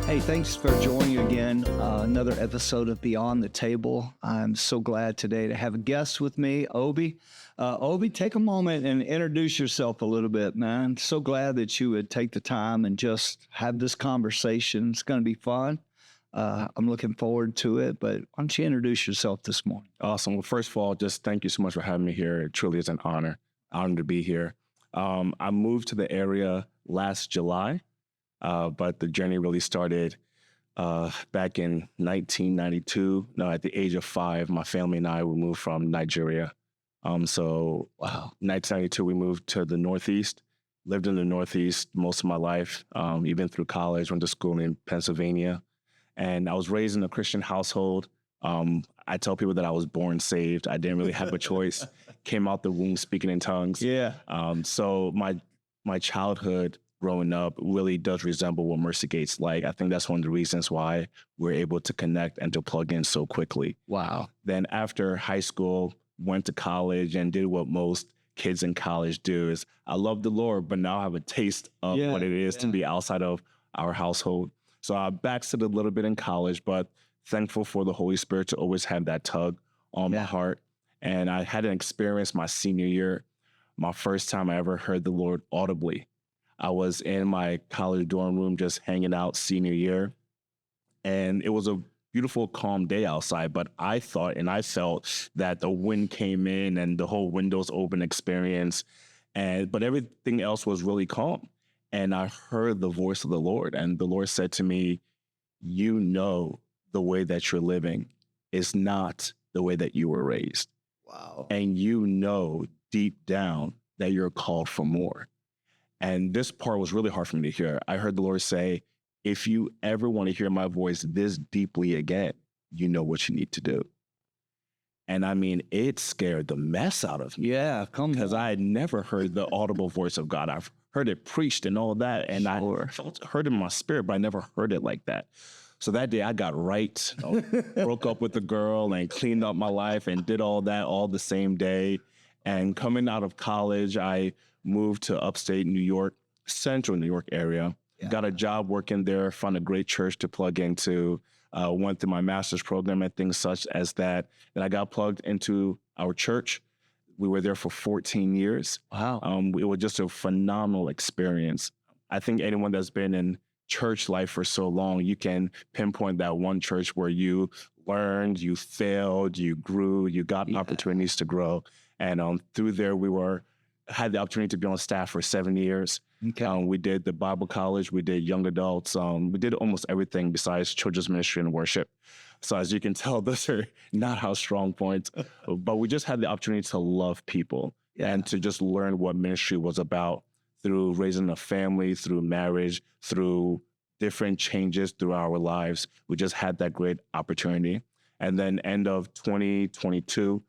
Hey, thanks for joining again. Another episode of Beyond the Table. I'm so glad today to have a guest with me, Obi. Obi, take a moment and introduce yourself a little bit, man. So glad that you would take the time and just have this conversation. It's going to be fun. I'm looking forward to it, but why don't you introduce yourself this morning? Awesome. Well, first of all, just thank you so much for having me here. It truly is an honor to be here. I moved to the area last July, but the journey really started back in 1992. No, at the age of 5, my family and I, we moved from Nigeria. Wow. 1992, we moved to the Northeast, lived in the Northeast most of my life, even through college, went to school in Pennsylvania. And I was raised in a Christian household. I tell people that I was born saved. I didn't really have a choice. Came out the womb speaking in tongues. Yeah. So my childhood growing up really does resemble what Mercy Gate's like. I think that's one of the reasons why we're able to connect and to plug in so quickly. Wow. Then after high school, went to college and did what most kids in college do is I love the Lord, but now I have a taste of what it is to be outside of our household. So I backslid a little bit in college, but thankful for the Holy Spirit to always have that tug on my heart. And I had an experience my senior year, my first time I ever heard the Lord audibly. I was in my college dorm room just hanging out senior year, and it was a beautiful, calm day outside, but I thought and I felt that the wind came in and the whole windows open experience, but everything else was really calm. And I heard the voice of the Lord, and the Lord said to me, you know the way that you're living is not the way that you were raised. Wow. And you know deep down that you're called for more. And this part was really hard for me to hear. I heard the Lord say, if you ever want to hear my voice this deeply again, you know what you need to do. And I mean, it scared the mess out of me. Yeah, come on. Because I had never heard the audible voice of God. I've heard it preached and all that. And I heard it in my spirit, but I never heard it like that. So that day I got right, broke up with the girl and cleaned up my life and did all that all the same day. And coming out of college, I moved to upstate New York, central New York area, got a job working there, found a great church to plug into, went through my master's program and things such as that. And I got plugged into our church. We were there for 14 years. Wow. It was just a phenomenal experience. I think anyone that's been in church life for so long, you can pinpoint that one church where you learned, you failed, you grew, you got opportunities to grow. And through there, had the opportunity to be on staff for 7 years. Okay. We did the Bible college, we did young adults, we did almost everything besides children's ministry and worship. So as you can tell, those are not our strong points, but we just had the opportunity to love people and to just learn what ministry was about through raising a family, through marriage, through different changes through our lives. We just had that great opportunity. And then end of 2022,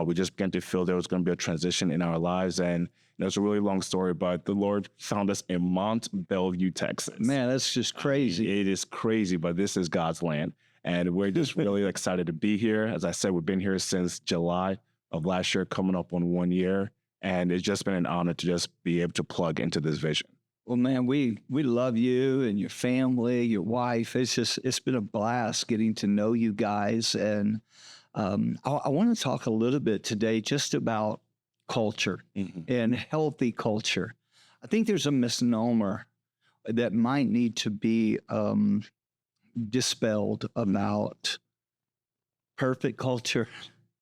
we just began to feel there was going to be a transition in our lives. And it's a really long story, but the Lord found us in Mont Belvieu, Texas. Man, that's just crazy. It is crazy, but this is God's land. And we're just really excited to be here. As I said, we've been here since July of last year, coming up on 1 year. And it's just been an honor to just be able to plug into this vision. Well, man, we love you and your family, your wife. It's been a blast getting to know you guys. And I want to talk a little bit today just about culture and healthy culture. I think there's a misnomer that might need to be dispelled about perfect culture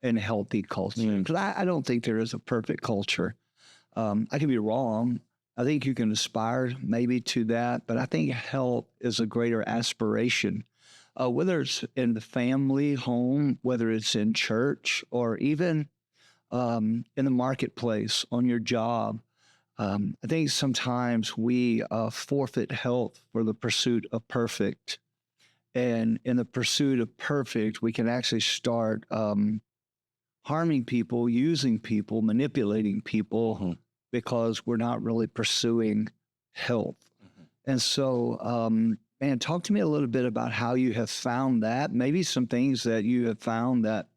and healthy culture. Because I don't think there is a perfect culture. I could be wrong. I think you can aspire maybe to that, but I think health is a greater aspiration. Whether it's in the family, home, whether it's in church, or even in the marketplace, on your job. I think sometimes we forfeit health for the pursuit of perfect. And in the pursuit of perfect, we can actually start harming people, using people, manipulating people because we're not really pursuing health. And so, man, talk to me a little bit about how you have found that, maybe some things that you have found that,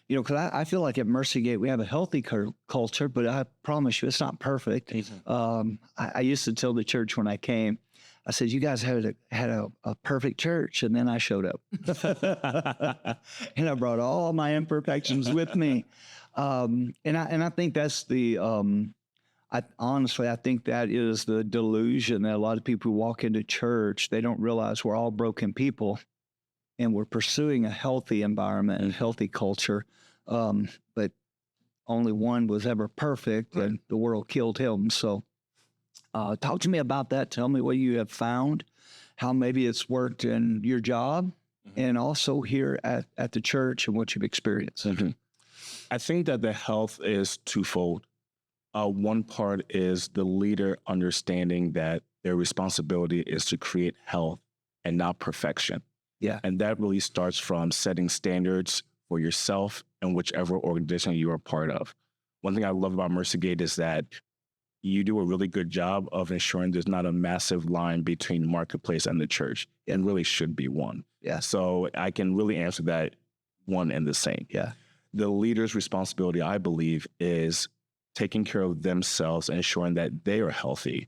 because I feel like at Mercy Gate, we have a healthy culture, but I promise you, it's not perfect. I used to tell the church when I came, I said, you guys had a perfect church. And then I showed up. And I brought all my imperfections with me. And I think that's the, I think that is the delusion that a lot of people who walk into church, they don't realize we're all broken people and we're pursuing a healthy environment and healthy culture. But only one was ever perfect, and the world killed him. So talk to me about that. Tell me what you have found, how maybe it's worked in your job and also here at the church and what you've experienced. I think that the health is twofold. One part is the leader understanding that their responsibility is to create health and not perfection. Yeah. And that really starts from setting standards for yourself and whichever organization you are part of. One thing I love about MercyGate is that you do a really good job of ensuring there's not a massive line between marketplace and the church. It really should be one. Yeah. So I can really answer that one and the same. Yeah. The leader's responsibility, I believe, is taking care of themselves and ensuring that they are healthy,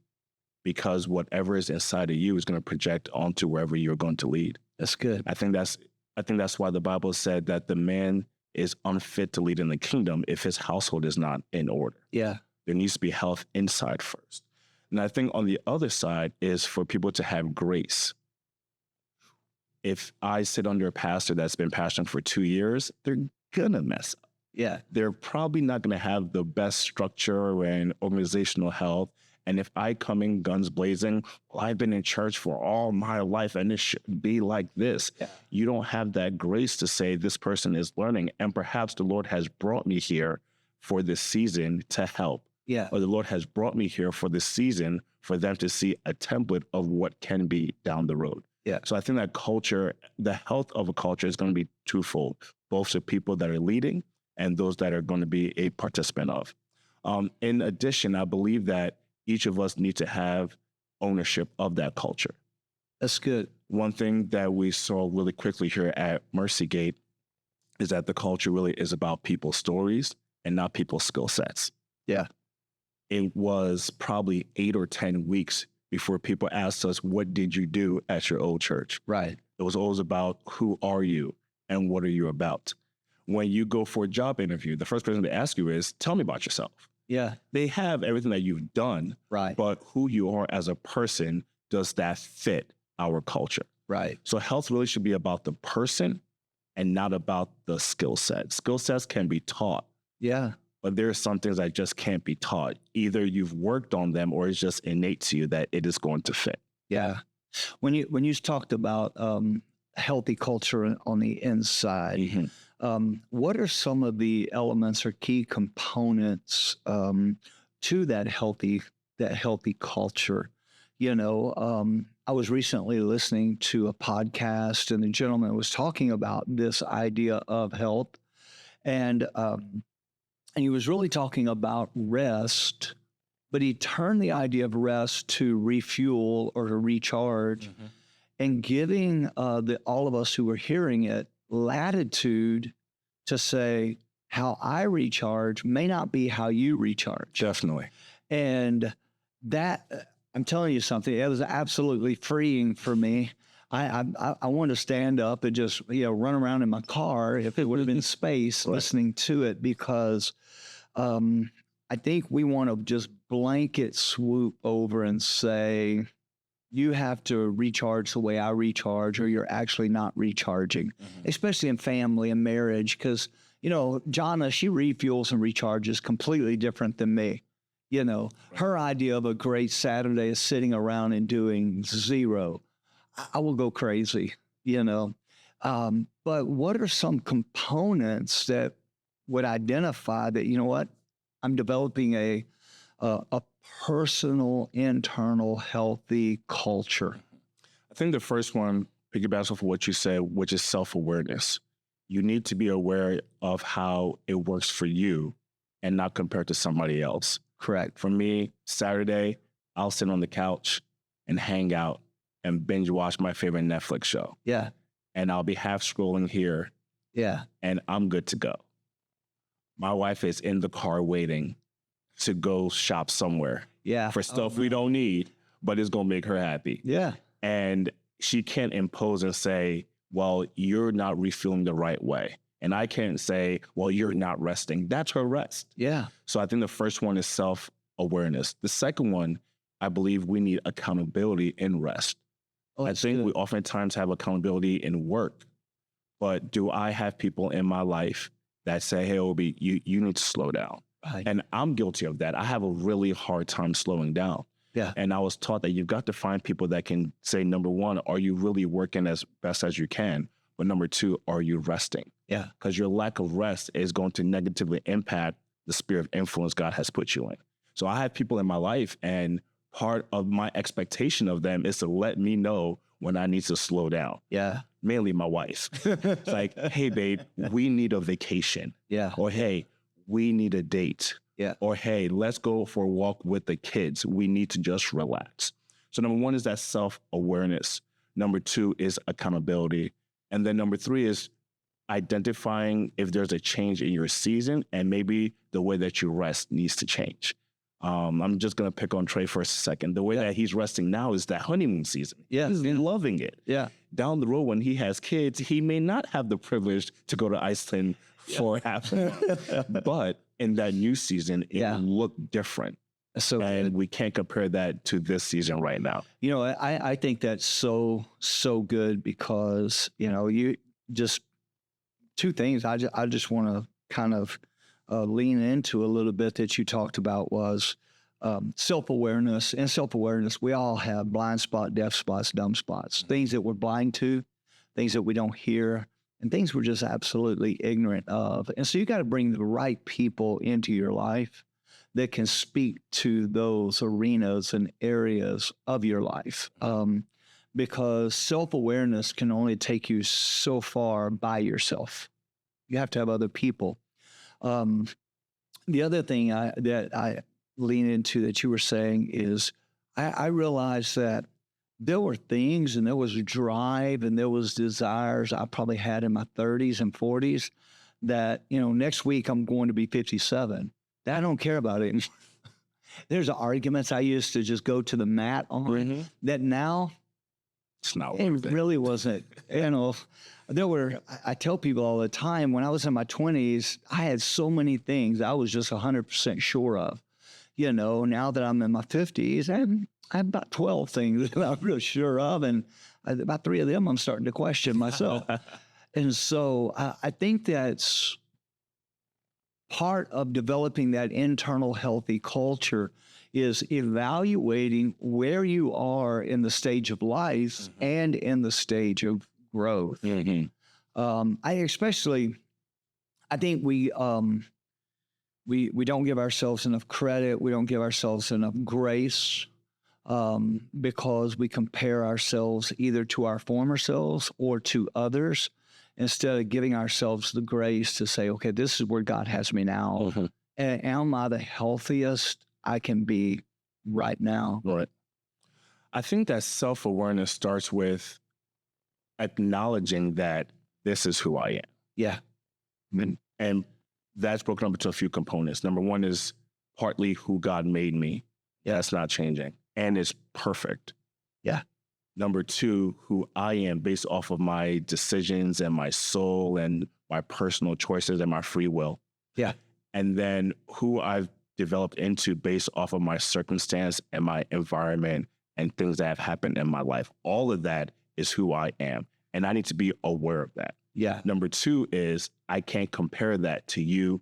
because whatever is inside of you is going to project onto wherever you're going to lead. That's good. I think that's why the Bible said that the man is unfit to lead in the kingdom if his household is not in order. Yeah. There needs to be health inside first. And I think on the other side is for people to have grace. If I sit under a pastor that's been pastoring for 2 years, they're going to mess up. Yeah. They're probably not going to have the best structure and organizational health. And if I come in guns blazing, well, I've been in church for all my life and it should be like this. Yeah. You don't have that grace to say this person is learning. And perhaps the Lord has brought me here for this season to help. Yeah. Or the Lord has brought me here for this season for them to see a template of what can be down the road. Yeah. So I think that culture, the health of a culture is going to be twofold, both to people that are leading and those that are going to be a participant of. In addition, I believe that each of us need to have ownership of that culture. That's good. One thing that we saw really quickly here at MercyGate is that the culture really is about people's stories and not people's skill sets. Yeah. It was probably 8 or 10 weeks before people asked us, what did you do at your old church? Right. It was always about who are you and what are you about? When you go for a job interview, the first person to ask you is, tell me about yourself. Yeah. They have everything that you've done, right? But who you are as a person, does that fit our culture? Right. So health really should be about the person and not about the skill set. Skill sets can be taught. Yeah. But there are some things that just can't be taught. Either you've worked on them or it's just innate to you that it is going to fit. Yeah. When you talked about healthy culture on the inside, what are some of the elements or key components to that healthy culture? You know, I was recently listening to a podcast, and the gentleman was talking about this idea of health, and he was really talking about rest, but he turned the idea of rest to refuel or to recharge, and giving all of us who were hearing it latitude to say, how I recharge may not be how you recharge. Definitely. And that, I'm telling you something, it was absolutely freeing for me. I wanted to stand up and just, run around in my car if it would have been space listening to it, because I think we want to just blanket swoop over and say, you have to recharge the way I recharge, or you're actually not recharging, especially in family and marriage. Because, Jonna, she refuels and recharges completely different than me. Her idea of a great Saturday is sitting around and doing zero. I will go crazy, But what are some components that would identify that, I'm developing a personal, internal, healthy culture? I think the first one piggybacks off of what you said, which is self-awareness. You need to be aware of how it works for you and not compared to somebody else. Correct. For me, Saturday, I'll sit on the couch and hang out and binge watch my favorite Netflix show. Yeah. And I'll be half scrolling here. Yeah. And I'm good to go. My wife is in the car waiting to go shop somewhere. Yeah. For stuff we don't need. but it's going to make her happy. Yeah. And she can't impose and say, well, you're not refueling the right way. And I can't say, well, you're not resting. That's her rest. Yeah. So I think the first one is self-awareness. The second one, I believe we need accountability in rest. Oh, I that's think good. we oftentimes have accountability in work, but do I have people in my life that say, hey, Obi, you need to slow down? Right. And I'm guilty of that. I have a really hard time slowing down. Yeah. And I was taught that you've got to find people that can say, number one, are you really working as best as you can? But number two, are you resting? Yeah. Because your lack of rest is going to negatively impact the sphere of influence God has put you in. So I have people in my life, and part of my expectation of them is to let me know when I need to slow down. Yeah. Mainly my wife. It's like, hey, babe, we need a vacation. Yeah. Or, hey, we need a date. Yeah. Or, hey, let's go for a walk with the kids. We need to just relax. So number one is that self-awareness. Number two is accountability. And then number three is identifying if there's a change in your season and maybe the way that you rest needs to change. I'm just going to pick on Trey for a second. The way that he's resting now is that honeymoon season. Yeah. He's loving it. Yeah. Down the road, when he has kids, he may not have the privilege to go to Iceland for half a month. But in that new season, it will look different. So and we can't compare that to this season right now. You know, I think that's so good because, you know, you just two things I just want to kind of lean into a little bit that you talked about was self-awareness. And self-awareness, we all have blind spot, deaf spots, dumb spots, things that we're blind to, things that we don't hear, and things we're just absolutely ignorant of. And so you got to bring the right people into your life that can speak to those arenas and areas of your life. Because self-awareness can only take you so far by yourself. You have to have other people. The other thing that I lean into that you were saying is I realized that there were things and there was drive and there was desires I probably had in my 30s and 40s that, you know, next week I'm going to be 57. That I don't care about it. There's arguments I used to just go to the mat on that now it's not it really wasn't, you know. I tell people all the time, when I was in my 20s, I had so many things I was just 100% sure of. You know, now that I'm in my 50s, I have about 12 things that I'm real sure of, and about 3 of them I'm starting to question myself. And so I think that's part of developing that internal healthy culture is evaluating where you are in the stage of life and in the stage of growth. I think we don't give ourselves enough credit. We don't give ourselves enough grace because we compare ourselves either to our former selves or to others instead of giving ourselves the grace to say, okay, this is where God has me now. And am I the healthiest I can be right now? Right. I think that self-awareness starts with acknowledging that this is who I am. Yeah. And that's broken up into a few components. Number one is partly who God made me. Yeah, that's not changing. And it's perfect. Yeah. Number two, who I am based off of my decisions and my soul and my personal choices and my free will. Yeah. And then who I've developed into based off of my circumstance and my environment and things that have happened in my life. All of that is who I am. And I need to be aware of that. Yeah. Number two is I can't compare that to you.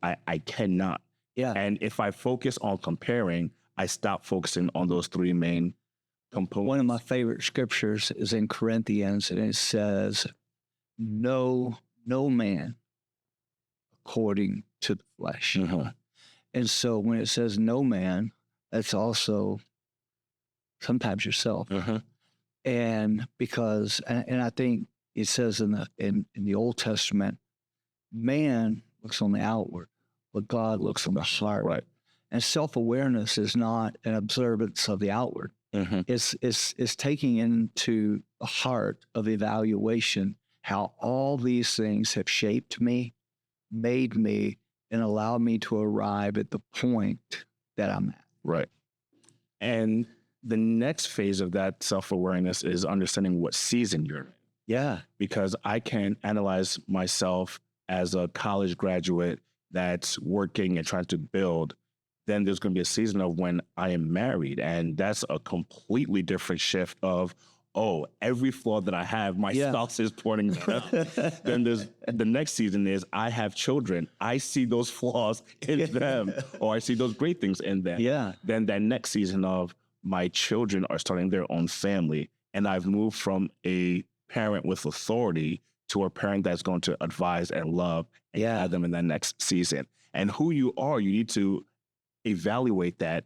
I cannot. Yeah. And if I focus on comparing, I stop focusing on those three main components. One of my favorite scriptures is in Corinthians, and it says, no man according to the flesh. And so when it says no man, that's also sometimes yourself. And because, and I think it says in the Old Testament, man looks on the outward, but God looks on the heart. Right. And self-awareness is not an observance of the outward. It's taking into the heart of evaluation how all these things have shaped me, made me, and allowed me to arrive at the point that I'm at. Right. And the next phase of that self-awareness is understanding what season you're in. Yeah. Because I can analyze myself as a college graduate that's working and trying to build. Then there's going to be a season of when I am married. And that's a completely different shift of, oh, every flaw that I have, my spouse is pointing that out. Then there's the next season is I have children. I see those flaws in them, or I see those great things in them. Yeah. Then that next season of my children are starting their own family. And I've moved from a parent with authority to a parent that's going to advise and love and guide them in that next season. And who you are, you need to evaluate that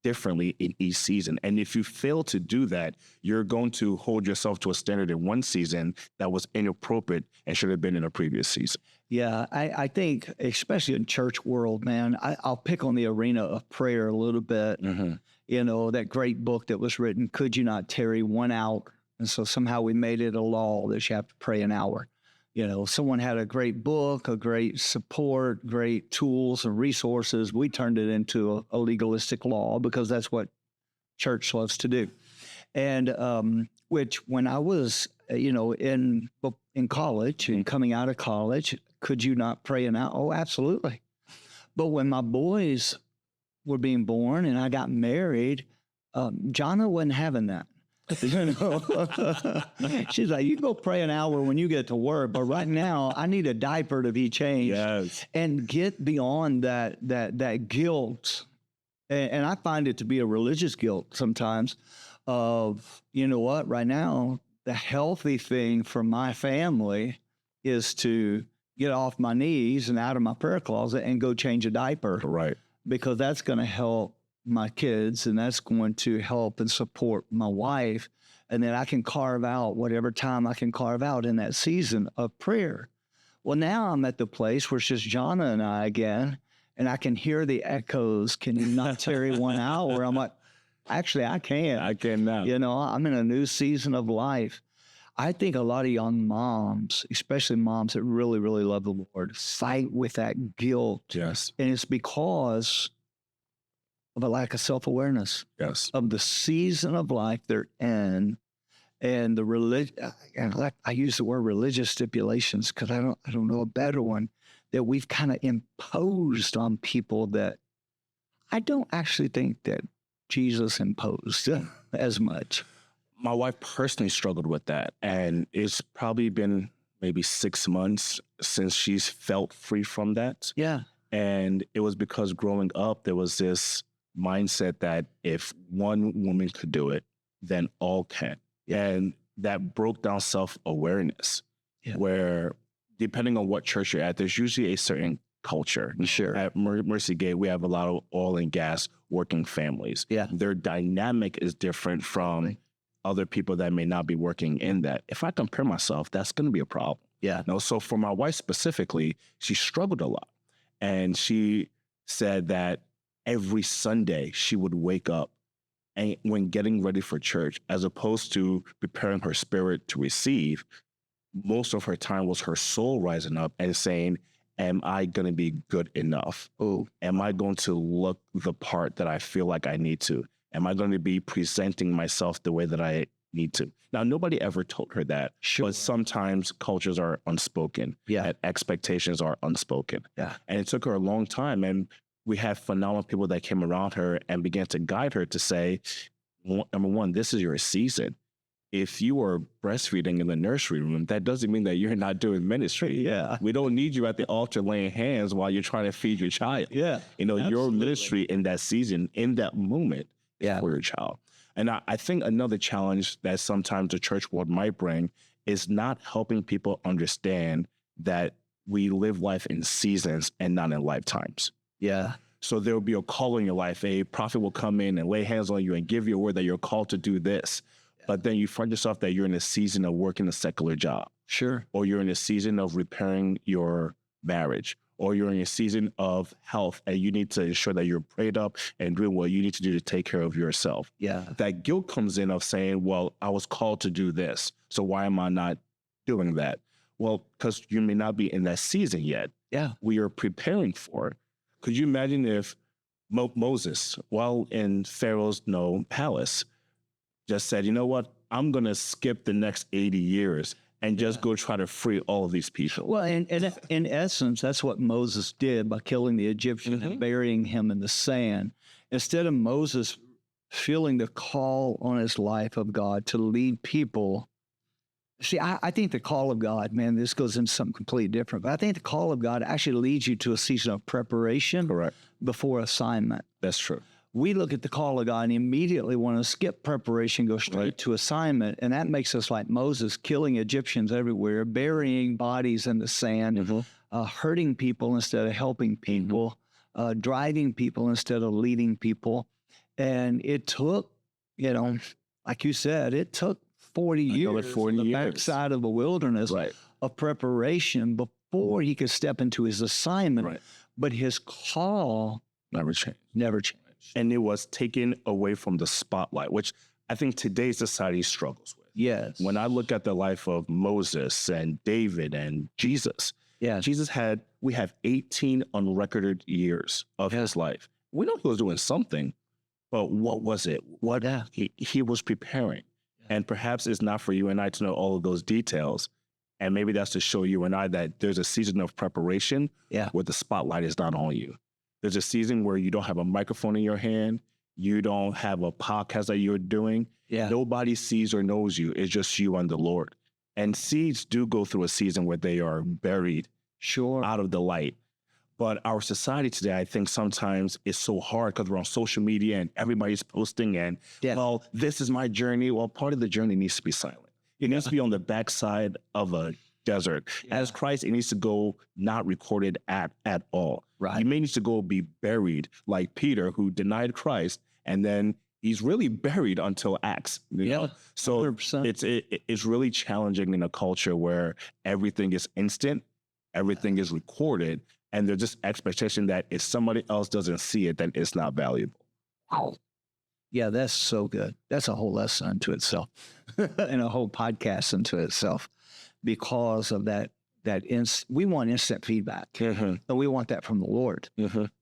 differently in each season. And if you fail to do that, you're going to hold yourself to a standard in one season that was inappropriate and should have been in a previous season. Yeah, I think, especially in church world, man, I'll pick on the arena of prayer a little bit. Mm-hmm. You know, that great book that was written, Could You Not Tarry 1 Hour? And so somehow we made it a law that you have to pray an hour. You know, someone had a great book, a great support, great tools and resources. We turned it into a legalistic law because that's what church loves to do. And which when I was, in college and coming out of college, could you not pray an hour? Oh, absolutely. But when my boys were being born and I got married, Jonna wasn't having that. She's like, you can go pray an hour when you get to work, but right now I need a diaper to be changed. Yes. And get beyond that guilt. And I find it to be a religious guilt sometimes of, you know what, right now, the healthy thing for my family is to get off my knees and out of my prayer closet and go change a diaper. Right. Because that's going to help my kids, and that's going to help and support my wife. And then I can carve out whatever time I can carve out in that season of prayer. Well, now I'm at the place where it's just Jonna and I again, and I can hear the echoes. Can you not tarry 1 hour? I'm like, actually, I can. I can now. You know, I'm in a new season of life. I think a lot of young moms, especially moms that really, really love the Lord, fight with that guilt. Yes. And it's because of a lack of self-awareness. Yes. Of the season of life they're in, and the religion. And I use the word religious stipulations because I don't know a better one, that we've kind of imposed on people that I don't actually think that Jesus imposed as much. My wife personally struggled with that, and it's probably been maybe 6 months since she's felt free from that. Yeah. And it was because growing up, there was this mindset that if one woman could do it, then all can. And that broke down self-awareness, where depending on what church you're at, there's usually a certain culture. Sure. At Mercy Gate, we have a lot of oil and gas working families. Yeah. Their dynamic is different from other people that may not be working in that. If I compare myself, that's going to be a problem. Yeah. No, so for my wife specifically, she struggled a lot. And she said that every Sunday she would wake up and when getting ready for church, as opposed to preparing her spirit to receive, most of her time was her soul rising up and saying, am I going to be good enough? Oh, am I going to look the part that I feel like I need to? Am I going to be presenting myself the way that I need to? Now, nobody ever told her that, but sometimes cultures are unspoken. And expectations are unspoken. Yeah. And it took her a long time. And we had phenomenal people that came around her and began to guide her to say, number one, this is your season. If you are breastfeeding in the nursery room, that doesn't mean that you're not doing ministry. Yeah. We don't need you at the altar laying hands while you're trying to feed your child. Yeah. You know, your ministry in that season, in that moment, for your child. And I think another challenge that sometimes the church world might bring is not helping people understand that we live life in seasons and not in lifetimes. Yeah. So there will be a call in your life. A prophet will come in and lay hands on you and give you a word that you're called to do this. But then you find yourself that you're in a season of working a secular job. Sure. Or you're in a season of repairing your marriage. Or you're in a season of health and you need to ensure that you're prayed up and doing what you need to do to take care of yourself. Yeah. That guilt comes in of saying, well, I was called to do this, so why am I not doing that? Well, because you may not be in that season yet. Yeah. We are preparing for it. Could you imagine if Moses, while in Pharaoh's palace, just said, you know what, I'm going to skip the next 80 years and just go try to free all of these people. Well, and in essence, that's what Moses did by killing the Egyptian and burying him in the sand. Instead of Moses feeling the call on his life of God to lead people. See, I think the call of God, man, this goes into something completely different, but I think the call of God actually leads you to a season of preparation before assignment. That's true. We look at the call of God and immediately want to skip preparation, go straight to assignment. And that makes us like Moses, killing Egyptians everywhere, burying bodies in the sand, hurting people instead of helping people, driving people instead of leading people. And it took, like you said, it took 40 years on the backside of the wilderness of preparation before he could step into his assignment. But his call never changed. Never changed. And it was taken away from the spotlight, which I think today's society struggles with. Yes. When I look at the life of Moses and David and Jesus, we have 18 unrecorded years of his life. We know he was doing something, but what was it? What he was preparing. And perhaps it's not for you and I to know all of those details. And maybe that's to show you and I that there's a season of preparation where the spotlight is not on you. There's a season where you don't have a microphone in your hand. You don't have a podcast that you're doing. Nobody sees or knows you. It's just you and the Lord. And seeds do go through a season where they are buried out of the light. But our society today, I think sometimes is so hard because we're on social media and everybody's posting and, well, this is my journey. Well, part of the journey needs to be silent. It needs to be on the backside of a desert. As Christ, it needs to go not recorded at all. You may need to go be buried like Peter, who denied Christ, and then he's really buried until Acts. You know? So 100%. It's really challenging in a culture where everything is instant, everything is recorded, and there's just expectation that if somebody else doesn't see it, then it's not valuable. Wow. Yeah, that's so good. That's a whole lesson unto itself and a whole podcast unto itself because of that. We want instant feedback, but we want that from the Lord.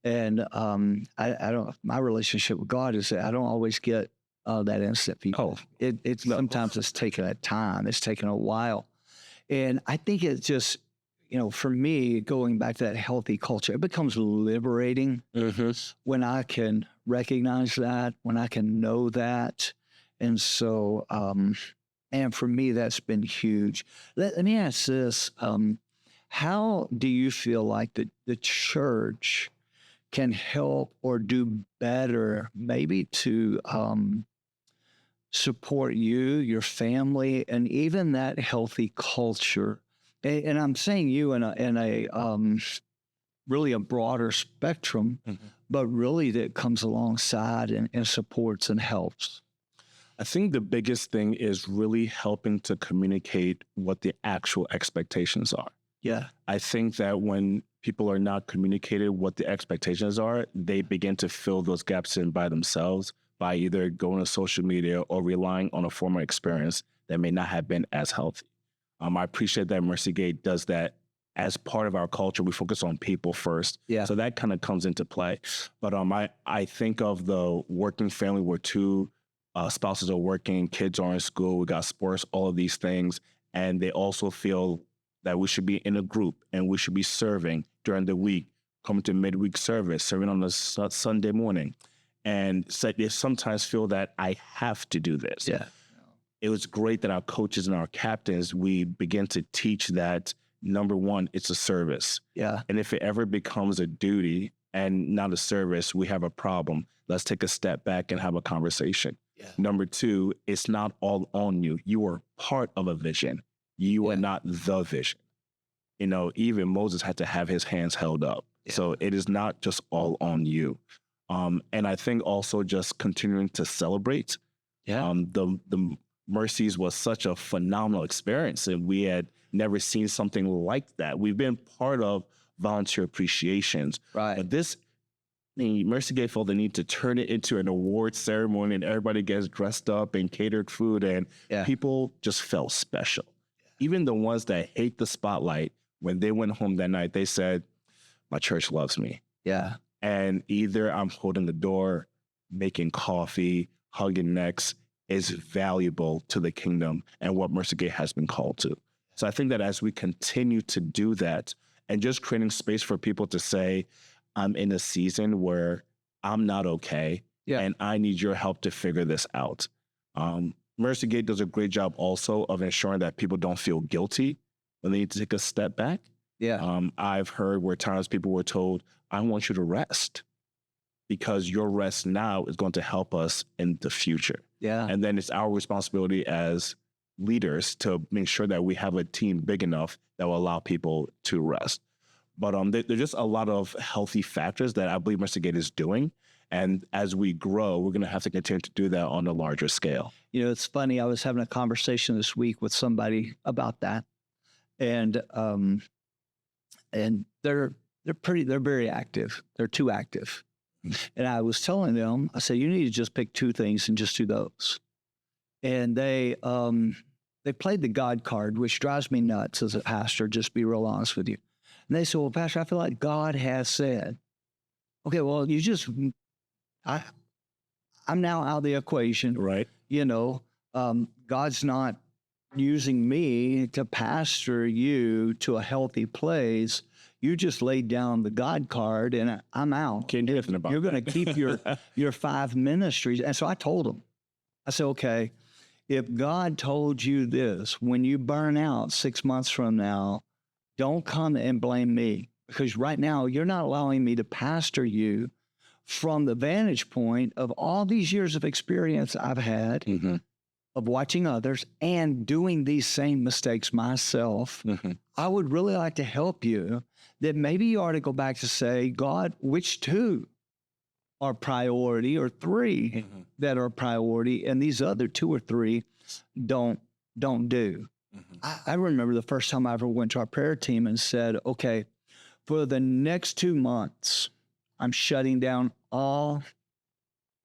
And I don't. My relationship with God is that I don't always get that instant feedback. Sometimes it's taken a time. It's taken a while, and I think it's just for me going back to that healthy culture. It becomes liberating when I can recognize that, when I can know that, and so. And for me, that's been huge. Let me ask this. How do you feel like the church can help or do better maybe to support you, your family, and even that healthy culture? And I'm saying you in a really a broader spectrum, but really that comes alongside and supports and helps. I think the biggest thing is really helping to communicate what the actual expectations are. I think that when people are not communicated what the expectations are, they begin to fill those gaps in by themselves by either going to social media or relying on a former experience that may not have been as healthy. I appreciate that Mercy Gate does that as part of our culture. We focus on people first. So that kind of comes into play. But I think of the working family where two spouses are working, kids are in school, we got sports, all of these things. And they also feel that we should be in a group and we should be serving during the week, coming to midweek service, serving on a Sunday morning. And so they sometimes feel that I have to do this. It was great that our coaches and our captains, we begin to teach that, number one, it's a service. And if it ever becomes a duty and not a service, we have a problem. Let's take a step back and have a conversation. Number two, it's not all on you. You are part of a vision. You are not the vision. Even Moses had to have his hands held up. So it is not just all on you. And I think also just continuing to celebrate. The Mercies was such a phenomenal experience, and we had never seen something like that. We've been part of volunteer appreciations. But this, Mercy Gate felt the need to turn it into an award ceremony, and everybody gets dressed up and catered food, and people just felt special. Even the ones that hate the spotlight, when they went home that night, they said, my church loves me. And either I'm holding the door, making coffee, hugging necks, is valuable to the kingdom and what Mercy Gate has been called to. So I think that as we continue to do that and just creating space for people to say, I'm in a season where I'm not okay and I need your help to figure this out. Mercy Gate does a great job also of ensuring that people don't feel guilty when they need to take a step back. I've heard where times people were told, I want you to rest because your rest now is going to help us in the future. And then it's our responsibility as leaders to make sure that we have a team big enough that will allow people to rest. But there's just a lot of healthy factors that I believe Mercy Gate is doing. And as we grow, we're going to have to continue to do that on a larger scale. You know, it's funny. I was having a conversation this week with somebody about that. And they're very active. They're too active. And I was telling them, I said, you need to just pick two things and just do those. And they played the God card, which drives me nuts as a pastor, just be real honest with you. And they said, well, Pastor, I feel like God has said. Okay, well, I'm now out of the equation. Right. You know, God's not using me to pastor you to a healthy place. You just laid down the God card and I'm out. Can't do anything about it. You're going to keep your 5 ministries. And so I told them, I said, okay, if God told you this, when you burn out 6 months from now, don't come and blame me, because right now you're not allowing me to pastor you from the vantage point of all these years of experience I've had of watching others and doing these same mistakes myself. I would really like to help you that maybe you ought to go back to say, God, which two are priority, or three that are priority, and these other 2 or 3 don't do. I remember the first time I ever went to our prayer team and said, okay, for the next 2 months, I'm shutting down all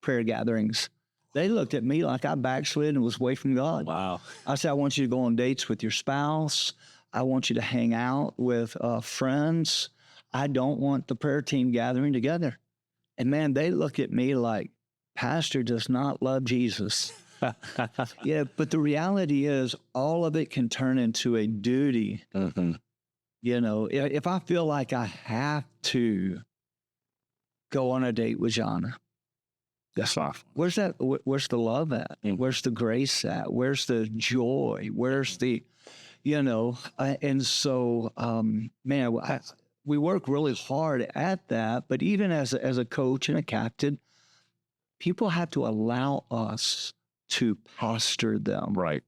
prayer gatherings. They looked at me like I backslid and was away from God. Wow. I said, I want you to go on dates with your spouse. I want you to hang out with friends. I don't want the prayer team gathering together. And man, they look at me like, Pastor does not love Jesus. Yeah, but the reality is all of it can turn into a duty. You know, if I feel like I have to go on a date with Jana, that's off. Where's the love at? Where's the grace at? Where's the joy? Where's the, you know, and so, man, we work really hard at that. But even as a coach and a captain, people have to allow us to pastor them. Right.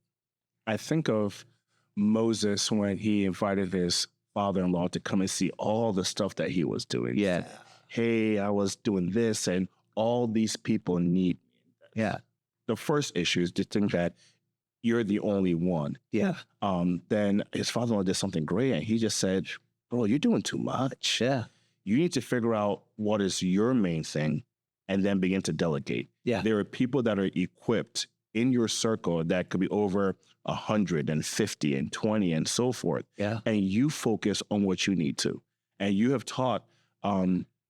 I think of Moses when he invited his father-in-law to come and see all the stuff that he was doing. Yeah. Hey, I was doing this and all these people need me. Yeah. The first issue is to think that you're the only one. Yeah. Then his father-in-law did something great and he just said, bro, you're doing too much. Yeah. You need to figure out what is your main thing and then begin to delegate. Yeah. There are people that are equipped in your circle that could be over 150 and 20 and so forth. Yeah. And you focus on what you need to. And you have taught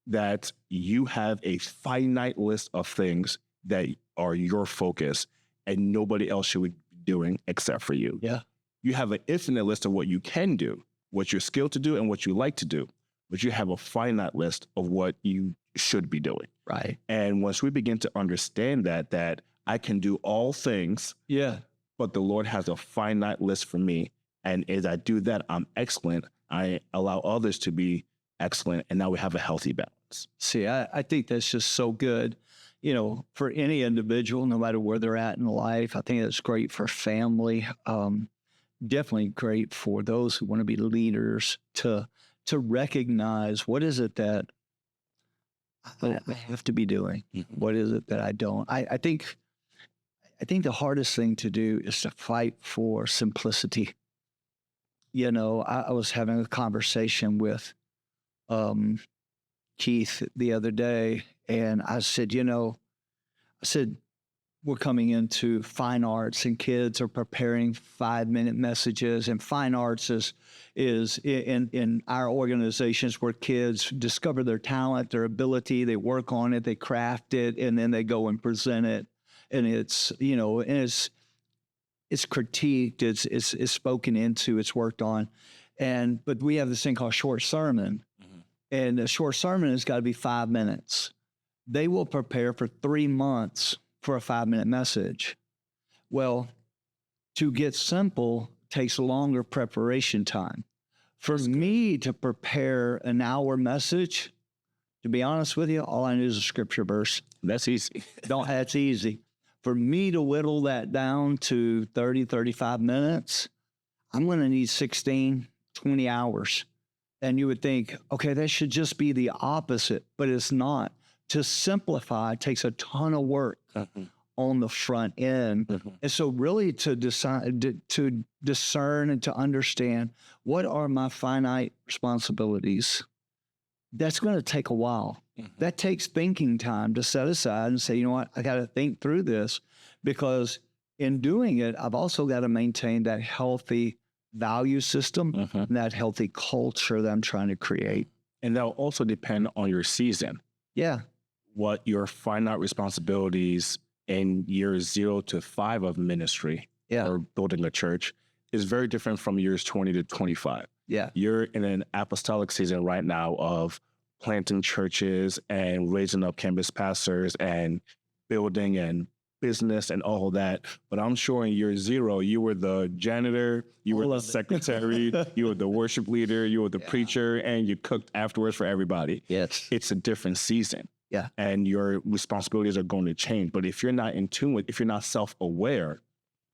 that you have a finite list of things that are your focus and nobody else should be doing except for you. Yeah. You have an infinite list of what you can do, what you're skilled to do and what you like to do, but you have a finite list of what you should be doing. Right. And once we begin to understand that I can do all things, yeah, but the Lord has a finite list for me. And as I do that, I'm excellent. I allow others to be excellent. And now we have a healthy balance. See, I think that's just so good, you know, for any individual, no matter where they're at in life. I think that's great for family. Definitely great for those who want to be leaders to recognize what is it that I have to be doing? What is it that I don't? I think the hardest thing to do is to fight for simplicity. You know, I was having a conversation with Keith the other day, and I said, we're coming into fine arts and kids are preparing 5-minute messages, and fine arts is in our organizations where kids discover their talent, their ability, they work on it, they craft it, and then they go and present it. and it's, you know, and it's critiqued, it's spoken into, it's worked on. But we have this thing called short sermon. And a short sermon has got to be 5 minutes. They will prepare for 3 months for a 5-minute message. Well, to get simple takes longer preparation time. For me to prepare an hour message, to be honest with you, all I need is a scripture verse. That's easy. That's easy. For me to whittle that down to 30, 35 minutes, I'm going to need 16, 20 hours. And you would think, okay, that should just be the opposite, but it's not. To simplify takes a ton of work on the front end. And so really to decide, to discern and to understand what are my finite responsibilities, that's going to take a while. That takes thinking time to set aside and say, you know what, I got to think through this, because in doing it, I've also got to maintain that healthy value system and that healthy culture that I'm trying to create. And that'll also depend on your season. Yeah. What your finite responsibilities in years 0 to 5 of ministry or building a church is very different from years 20 to 25. Yeah. You're in an apostolic season right now of planting churches and raising up campus pastors and building and business and all that. But I'm sure in year 0, you were the janitor, you were the secretary, you were the worship leader, you were the preacher, and you cooked afterwards for everybody. Yes. It's a different season. Yeah. And your responsibilities are going to change. But if you're not in tune with, if you're not self-aware,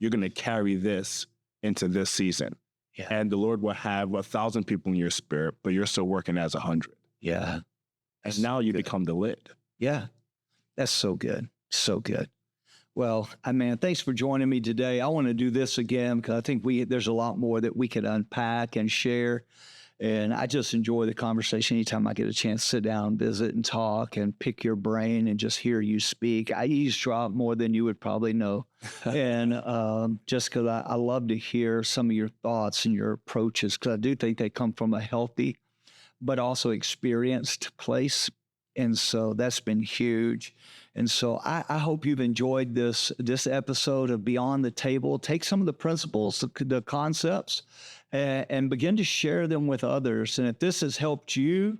you're going to carry this into this season. Yeah. And the Lord will have 1,000 people in your spirit, but you're still working as 100. Yeah. And now you become the lid. Yeah. That's so good. So good. Well, man, thanks for joining me today. I want to do this again because I think there's a lot more that we could unpack and share. And I just enjoy the conversation anytime I get a chance to sit down, visit, and talk and pick your brain and just hear you speak. I eavesdrop more than you would probably know. And just because I love to hear some of your thoughts and your approaches, because I do think they come from a healthy but also experienced place. And so that's been huge. And so I hope you've enjoyed this episode of Beyond the Table. Take some of the principles, the concepts, and begin to share them with others. And if this has helped you,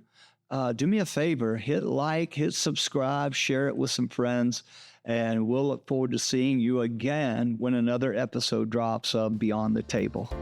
do me a favor, hit like, hit subscribe, share it with some friends, and we'll look forward to seeing you again when another episode drops of Beyond the Table.